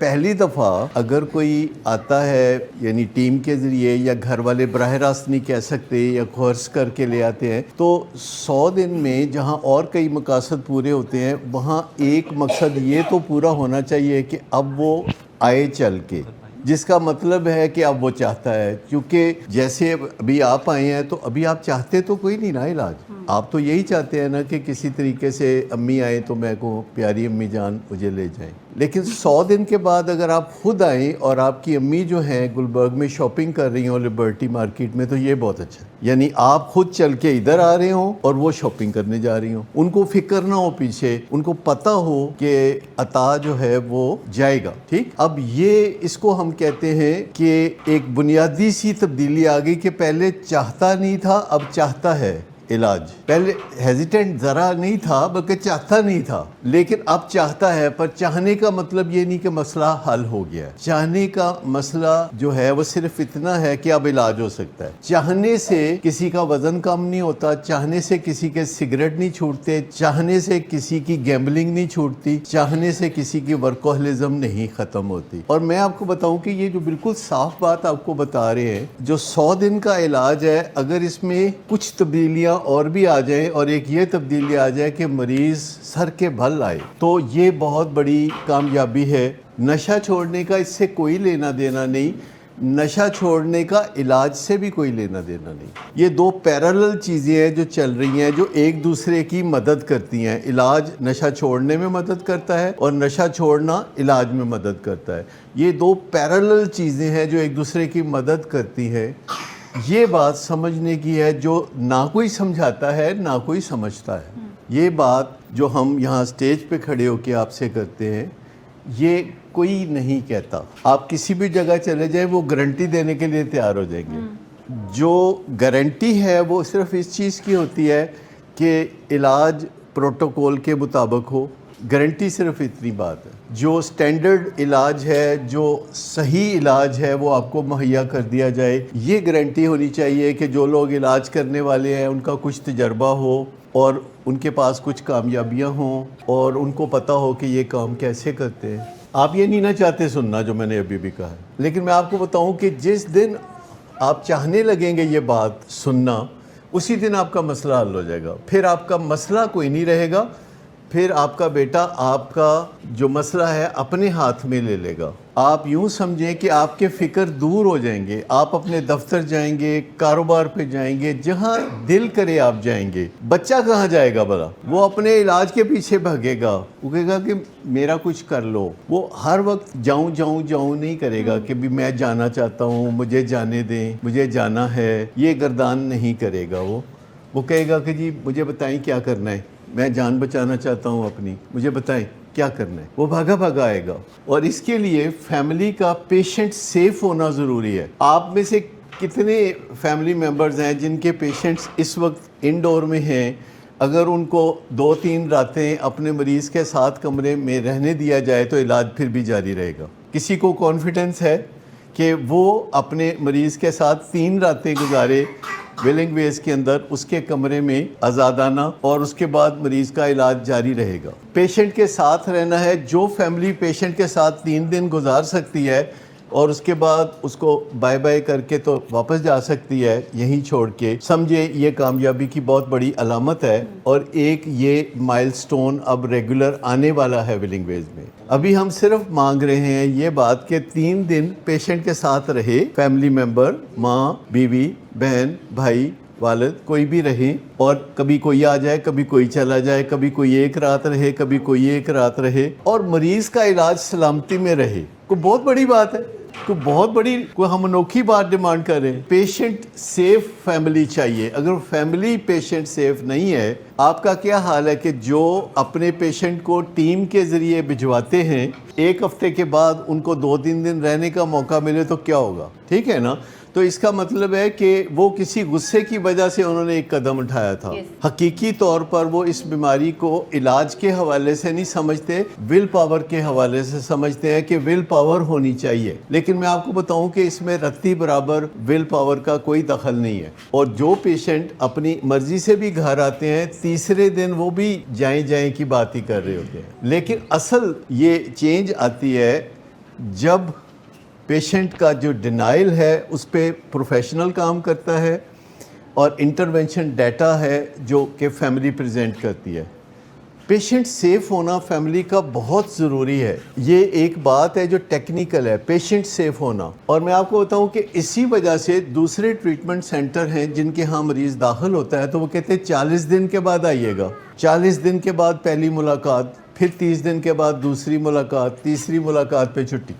پہلی دفعہ اگر کوئی آتا ہے یعنی ٹیم کے ذریعے یا گھر والے براہ راست نہیں کہہ سکتے یا کورس کر کے لے آتے ہیں تو 100 دن میں جہاں اور کئی مقاصد پورے ہوتے ہیں وہاں ایک مقصد یہ تو پورا ہونا چاہیے کہ اب وہ آئے چل کے، جس کا مطلب ہے کہ اب وہ چاہتا ہے، کیونکہ جیسے ابھی آپ آئے ہیں تو ابھی آپ چاہتے تو کوئی نہیں نا علاج، آپ تو یہی چاہتے ہیں نا کہ کسی طریقے سے امی آئیں تو میں کو پیاری امی جان مجھے لے جائیں، لیکن 100 دن کے بعد اگر آپ خود آئیں اور آپ کی امی جو ہیں گلبرگ میں شاپنگ کر رہی ہوں لبرٹی مارکیٹ میں تو یہ بہت اچھا ہے، یعنی آپ خود چل کے ادھر آ رہے ہوں اور وہ شاپنگ کرنے جا رہی ہوں، ان کو فکر نہ ہو پیچھے، ان کو پتہ ہو کہ عطا جو ہے وہ جائے گا، ٹھیک۔ اب یہ اس کو ہم کہتے ہیں کہ ایک بنیادی سی تبدیلی آ گئی کہ پہلے چاہتا نہیں تھا اب چاہتا ہے علاج، پہلے ہیزیٹنٹ ذرا نہیں تھا بلکہ چاہتا نہیں تھا، لیکن اب چاہتا ہے، پر چاہنے کا مطلب یہ نہیں کہ مسئلہ حل ہو گیا ہے، چاہنے کا مسئلہ جو ہے وہ صرف اتنا ہے کہ اب علاج ہو سکتا ہے، چاہنے سے کسی کا وزن کم نہیں ہوتا، چاہنے سے کسی کے سگریٹ نہیں چھوٹتے، چاہنے سے کسی کی گیمبلنگ نہیں چھوٹتی، چاہنے سے کسی کی ورکوہلزم نہیں ختم ہوتی۔ اور میں آپ کو بتاؤں کہ یہ جو بالکل صاف بات آپ کو بتا رہے ہیں، جو 100 دن کا علاج ہے، اگر اس میں کچھ تبدیلیاں اور بھی آ جائیں اور ایک یہ تبدیلی آ جائے کہ مریض سر کے بھل آئے تو یہ بہت بڑی کامیابی ہے۔ نشہ چھوڑنے کا اس سے کوئی لینا دینا نہیں، نشہ چھوڑنے کا علاج سے بھی کوئی لینا دینا نہیں، یہ دو پیرالل چیزیں ہیں جو چل رہی ہیں، جو ایک دوسرے کی مدد کرتی ہیں، علاج نشہ چھوڑنے میں مدد کرتا ہے اور نشہ چھوڑنا علاج میں مدد کرتا ہے، یہ دو پیرالل چیزیں ہیں جو ایک دوسرے کی مدد کرتی ہیں۔ یہ بات سمجھنے کی ہے جو نہ کوئی سمجھاتا ہے نہ کوئی سمجھتا ہے، یہ بات جو ہم یہاں سٹیج پہ کھڑے ہو کے آپ سے کرتے ہیں یہ کوئی نہیں کہتا، آپ کسی بھی جگہ چلے جائیں وہ گارنٹی دینے کے لیے تیار ہو جائیں گے، جو گارنٹی ہے وہ صرف اس چیز کی ہوتی ہے کہ علاج پروٹوکول کے مطابق ہو، گارنٹی صرف اتنی بات ہے، جو سٹینڈرڈ علاج ہے، جو صحیح علاج ہے وہ آپ کو مہیا کر دیا جائے، یہ گارنٹی ہونی چاہیے کہ جو لوگ علاج کرنے والے ہیں ان کا کچھ تجربہ ہو اور ان کے پاس کچھ کامیابیاں ہوں اور ان کو پتہ ہو کہ یہ کام کیسے کرتے ہیں۔ آپ یہ نہیں نہ چاہتے سننا جو میں نے ابھی بھی کہا ہے، لیکن میں آپ کو بتاؤں کہ جس دن آپ چاہنے لگیں گے یہ بات سننا اسی دن آپ کا مسئلہ حل ہو جائے گا، پھر آپ کا مسئلہ کوئی نہیں رہے گا، پھر آپ کا بیٹا آپ کا جو مسئلہ ہے اپنے ہاتھ میں لے لے گا، آپ یوں سمجھیں کہ آپ کے فکر دور ہو جائیں گے، آپ اپنے دفتر جائیں گے، کاروبار پہ جائیں گے، جہاں دل کرے آپ جائیں گے۔ بچہ کہاں جائے گا بھلا؟ وہ اپنے علاج کے پیچھے بھاگے گا، وہ کہے گا کہ میرا کچھ کر لو، وہ ہر وقت جاؤں جاؤں جاؤں نہیں کرے گا کہ بھی میں جانا چاہتا ہوں، مجھے جانے دیں، مجھے جانا ہے، یہ گردان نہیں کرے گا، وہ کہے گا کہ جی مجھے بتائیں کیا کرنا ہے، میں جان بچانا چاہتا ہوں اپنی، مجھے بتائیں کیا کرنا ہے، وہ بھاگا بھاگا آئے گا۔ اور اس کے لیے فیملی کا پیشنٹ سیف ہونا ضروری ہے۔ آپ میں سے کتنے فیملی ممبرز ہیں جن کے پیشنٹس اس وقت انڈور میں ہیں، اگر ان کو 2-3 راتیں اپنے مریض کے ساتھ کمرے میں رہنے دیا جائے تو علاج پھر بھی جاری رہے گا؟ کسی کو کانفیڈنس ہے کہ وہ اپنے مریض کے ساتھ 3 راتیں گزارے ویلنگ ویز کے اندر اس کے کمرے میں آزادانہ، اور اس کے بعد مریض کا علاج جاری رہے گا؟ پیشنٹ کے ساتھ رہنا ہے، جو فیملی پیشنٹ کے ساتھ 3 دن گزار سکتی ہے اور اس کے بعد اس کو بائے بائے کر کے تو واپس جا سکتی ہے یہیں چھوڑ کے، سمجھے یہ کامیابی کی بہت بڑی علامت ہے، اور ایک یہ مائل سٹون اب ریگولر آنے والا ہے ویلنگ ویز میں۔ ابھی ہم صرف مانگ رہے ہیں یہ بات کہ 3 دن پیشنٹ کے ساتھ رہے فیملی ممبر، ماں، بیوی، بہن، بھائی، والد، کوئی بھی رہے، اور کبھی کوئی آ جائے، کبھی کوئی چلا جائے، کبھی کوئی ایک رات رہے، کبھی کوئی ایک رات رہے، اور مریض کا علاج سلامتی میں رہے۔ کوئی بہت بڑی بات ہے، کوئی بہت بڑی، کوئی ہم انوکھی بات ڈیمانڈ کر رہے ہیں۔ پیشنٹ سیف فیملی چاہیے، اگر فیملی پیشنٹ سیف نہیں ہے، آپ کا کیا حال ہے کہ جو اپنے پیشنٹ کو ٹیم کے ذریعے بھجواتے ہیں، ایک ہفتے کے بعد ان کو 2-3 دن رہنے کا موقع ملے تو کیا ہوگا؟ ٹھیک ہے نا؟ تو اس کا مطلب ہے کہ وہ کسی غصے کی وجہ سے انہوں نے ایک قدم اٹھایا تھا، حقیقی طور پر وہ اس بیماری کو علاج کے حوالے سے نہیں سمجھتے، ول پاور کے حوالے سے سمجھتے ہیں کہ ول پاور ہونی چاہیے، لیکن میں آپ کو بتاؤں کہ اس میں رتی برابر ول پاور کا کوئی دخل نہیں ہے، اور جو پیشنٹ اپنی مرضی سے بھی گھر آتے ہیں تیسرے دن وہ بھی جائیں جائیں کی بات ہی کر رہے ہوتے ہیں، لیکن اصل یہ چینج آتی ہے جب پیشنٹ کا جو ڈینائل ہے اس پہ پروفیشنل کام کرتا ہے اور انٹرونشن ڈیٹا ہے جو کہ فیملی پریزنٹ کرتی ہے. پیشنٹ سیف ہونا فیملی کا بہت ضروری ہے. یہ ایک بات ہے جو ٹیکنیکل ہے، پیشنٹ سیف ہونا. اور میں آپ کو بتاؤں کہ اسی وجہ سے دوسرے ٹریٹمنٹ سینٹر ہیں جن کے ہاں مریض داخل ہوتا ہے تو وہ کہتے ہیں 40 دن کے بعد آئیے گا. 40 دن کے بعد پہلی ملاقات، پھر 30 دن کے بعد دوسری ملاقات، تیسری ملاقات پہ چھٹی.